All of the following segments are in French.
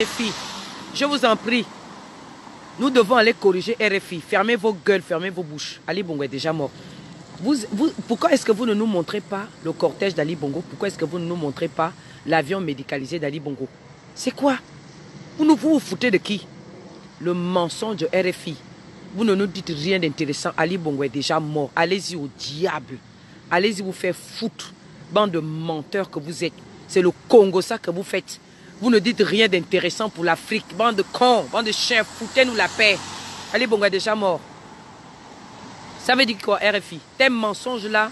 RFI, je vous en prie, nous devons aller corriger RFI. Fermez vos gueules, fermez vos bouches. Ali Bongo est déjà mort. Pourquoi est-ce que vous ne nous montrez pas le cortège d'Ali Bongo? Pourquoi est-ce que vous ne nous montrez pas l'avion médicalisé d'Ali Bongo? C'est quoi? Vous foutez de qui? Le mensonge de RFI. Vous ne nous dites rien d'intéressant. Ali Bongo est déjà mort. Allez-y au diable. Allez-y vous faire foutre. Bande de menteurs que vous êtes. C'est le Congo ça que vous faites. Vous ne dites rien d'intéressant pour l'Afrique. Bande de cons, bande de chiens, foutez-nous la paix. Ali Bongo est déjà mort. Ça veut dire quoi, RFI? Tes mensonges là,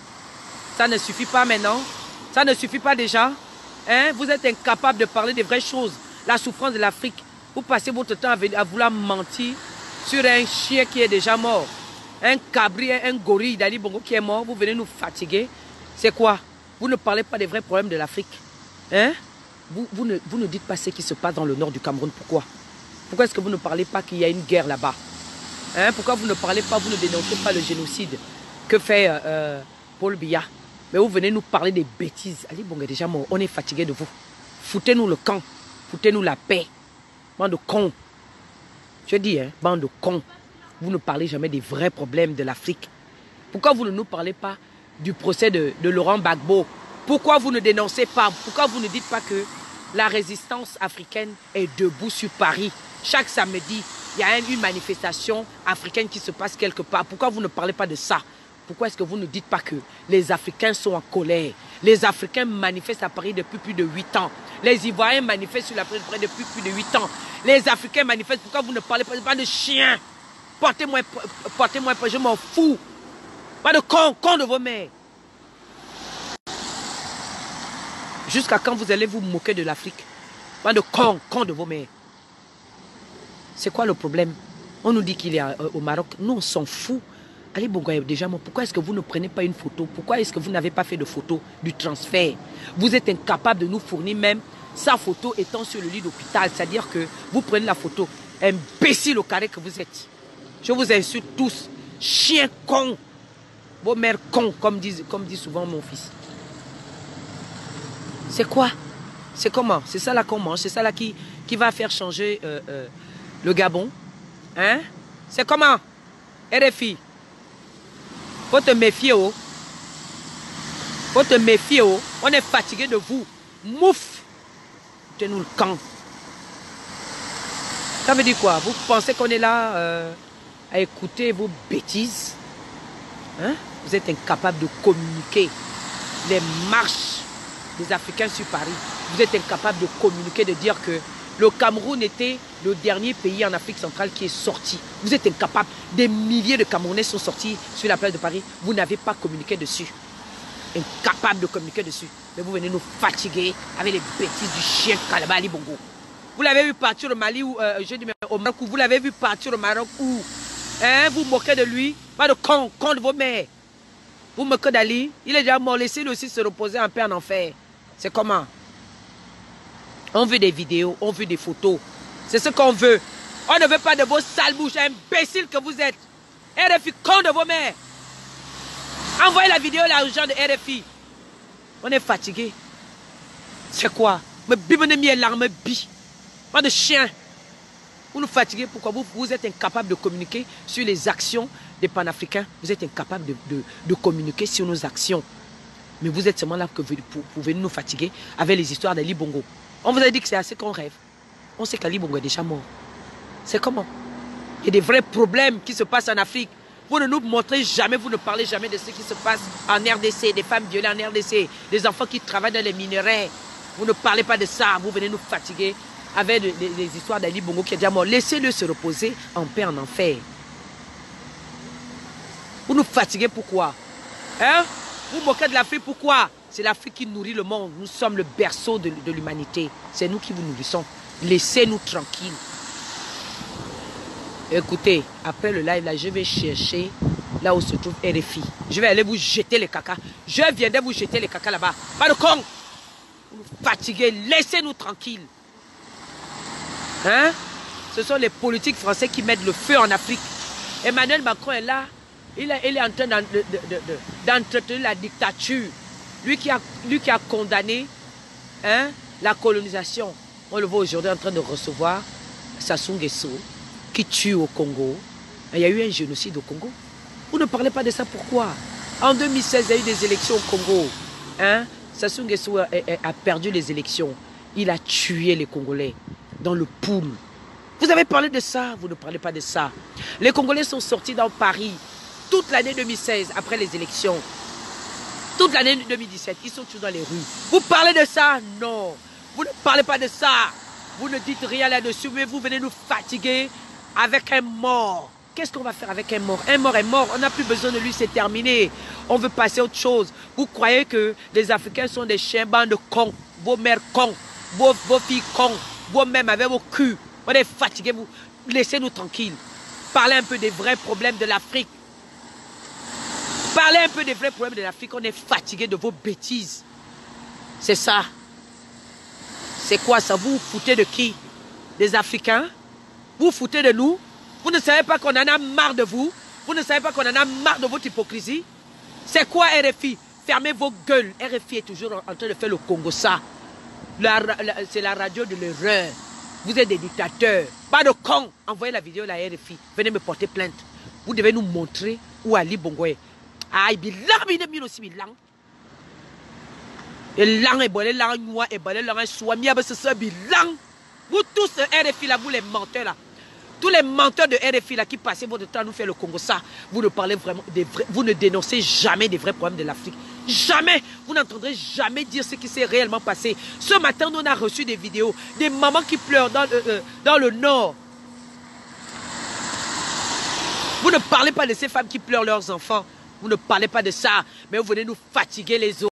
ça ne suffit pas maintenant? Ça ne suffit pas déjà? Hein? Vous êtes incapable de parler des vraies choses. La souffrance de l'Afrique. Vous passez votre temps à vouloir mentir sur un chien qui est déjà mort. Un cabri, un gorille d'Ali Bongo qui est mort. Vous venez nous fatiguer. C'est quoi? Vous ne parlez pas des vrais problèmes de l'Afrique. Hein? Vous ne dites pas ce qui se passe dans le nord du Cameroun. Pourquoi? Pourquoi est-ce que vous ne parlez pas qu'il y a une guerre là-bas? Hein? Pourquoi vous ne parlez pas, vous ne dénoncez pas le génocide que fait Paul Biya? Mais vous venez nous parler des bêtises. Ali Bongo est déjà mort. On est fatigué de vous. Foutez-nous le camp. Foutez-nous la paix. Bande de cons. Je dis, hein, bande de cons. Vous ne parlez jamais des vrais problèmes de l'Afrique. Pourquoi vous ne nous parlez pas du procès de Laurent Gbagbo? Pourquoi vous ne dénoncez pas? Pourquoi vous ne dites pas que la résistance africaine est debout sur Paris? Chaque samedi, il y a une manifestation africaine qui se passe quelque part. Pourquoi vous ne parlez pas de ça? Pourquoi est-ce que vous ne dites pas que les Africains sont en colère? Les Africains manifestent à Paris depuis plus de 8 ans. Les Ivoiriens manifestent sur la Paris depuis plus de 8 ans. Les Africains manifestent. Pourquoi vous ne parlez pas de chiens? Portez-moi, je m'en fous. Pas de con de vos mères. Jusqu'à quand vous allez vous moquer de l'Afrique? Pas de con de vos mères. C'est quoi le problème? On nous dit qu'il est au Maroc. Nous, on s'en fout. Ali Bongo est déjà mort. Pourquoi est-ce que vous ne prenez pas une photo? Pourquoi est-ce que vous n'avez pas fait de photo du transfert? Vous êtes incapable de nous fournir même sa photo étant sur le lit d'hôpital. C'est-à-dire que vous prenez la photo. Imbécile au carré que vous êtes. Je vous insulte tous. Chiens cons. Vos mères cons, comme dit souvent mon fils. C'est quoi? C'est comment? C'est ça là qu'on mange? C'est ça là qui va faire changer le Gabon? Hein? C'est comment? RFI. Faut te méfier, oh. Faut te méfier, oh. On est fatigué de vous. Mouf. Tenez-nous le camp. Ça veut dire quoi? Vous pensez qu'on est là à écouter vos bêtises? Hein? Vous êtes incapable de communiquer les marches des Africains sur Paris. Vous êtes incapable de communiquer, de dire que le Cameroun était le dernier pays en Afrique centrale qui est sorti. Vous êtes incapable. Des milliers de Camerounais sont sortis sur la place de Paris. Vous n'avez pas communiqué dessus. Incapable de communiquer dessus. Mais vous venez nous fatiguer avec les bêtises du chien Kalaba Ali Bongo. Vous l'avez vu partir au Mali ou au Maroc. Vous l'avez vu partir au Maroc où hein, vous moquez de lui. Pas de con de vos mères. Vous moquez d'Ali. Il est déjà mort. Laissez-le aussi se reposer en paix en enfer. C'est comment? On veut des vidéos, on veut des photos. C'est ce qu'on veut. On ne veut pas de vos sales bouches, imbéciles que vous êtes. RFI, con de vos mères. Envoyez la vidéo là aux gens de RFI. On est fatigué. C'est quoi? Me bibonne mi larme bi. Pas de chien. Vous nous fatiguez. Pourquoi vous êtes incapable de communiquer sur les actions des panafricains. Vous êtes incapable de communiquer sur nos actions. Mais vous êtes seulement là pour venir nous fatiguer avec les histoires d'Ali Bongo. On vous a dit que c'est assez qu'on rêve. On sait qu'Ali Bongo est déjà mort. C'est comment? Il y a des vrais problèmes qui se passent en Afrique. Vous ne nous montrez jamais, vous ne parlez jamais de ce qui se passe en RDC, des femmes violées en RDC, des enfants qui travaillent dans les minerais. Vous ne parlez pas de ça. Vous venez nous fatiguer avec les histoires d'Ali Bongo qui est déjà mort. Laissez-le se reposer en paix, en enfer. Vous nous fatiguez pourquoi? Hein? Vous moquez de l'Afrique pourquoi? C'est l'Afrique qui nourrit le monde. Nous sommes le berceau de l'humanité. C'est nous qui vous nourrissons. Laissez-nous tranquilles. Écoutez, après le live, là, je vais chercher là où se trouve RFI. Je vais aller vous jeter les caca. Je viendrai vous jeter les caca là-bas. Pas de con. Vous nous fatiguez. Laissez-nous tranquilles. Hein? Ce sont les politiques français qui mettent le feu en Afrique. Emmanuel Macron est là. Il est en train d'entretenir la dictature. Lui qui a condamné hein, la colonisation. On le voit aujourd'hui en train de recevoir Sassou Nguesso qui tue au Congo. Il y a eu un génocide au Congo. Vous ne parlez pas de ça, pourquoi? En 2016, il y a eu des élections au Congo. Hein? Sassou Nguesso a perdu les élections. Il a tué les Congolais dans le pool. Vous avez parlé de ça, vous ne parlez pas de ça. Les Congolais sont sortis dans Paris toute l'année 2016 après les élections. Toute l'année 2017, ils sont toujours dans les rues. Vous parlez de ça? Non. Vous ne parlez pas de ça. Vous ne dites rien là-dessus, mais vous venez nous fatiguer avec un mort. Qu'est-ce qu'on va faire avec un mort? Un mort est mort, on n'a plus besoin de lui, c'est terminé. On veut passer à autre chose. Vous croyez que les Africains sont des chiens, bande de cons, vos mères cons, vos filles cons, vous-même avec vos culs. On est fatigués, vous laissez-nous tranquilles. Parlez un peu des vrais problèmes de l'Afrique. Parlez un peu des vrais problèmes de l'Afrique, on est fatigués de vos bêtises. C'est ça. C'est quoi ça? Vous vous foutez de qui? Des Africains? Vous vous foutez de nous? Vous ne savez pas qu'on en a marre de vous? Vous ne savez pas qu'on en a marre de votre hypocrisie? C'est quoi RFI? Fermez vos gueules. RFI est toujours en train de faire le Congo ça. C'est la radio de l'erreur. Vous êtes des dictateurs. Pas de con. Envoyez la vidéo à la RFI. Venez me porter plainte. Vous devez nous montrer où Ali Bongo est. Ah, il est aussi bilang. Et lang est bon, et lang noir, et bon, et lang soit mis avec ce bilang. Vous tous, RFI là, vous les menteurs là. Tous les menteurs de RFI là qui passaient votre temps à nous faire le Congo ça, vous ne parlez vraiment des vrais, vous ne dénoncez jamais des vrais problèmes de l'Afrique. Jamais. Vous n'entendrez jamais dire ce qui s'est réellement passé. Ce matin, nous on a reçu des vidéos, des mamans qui pleurent dans le nord. Vous ne parlez pas de ces femmes qui pleurent leurs enfants. Vous ne parlez pas de ça, mais vous venez nous fatiguer les autres.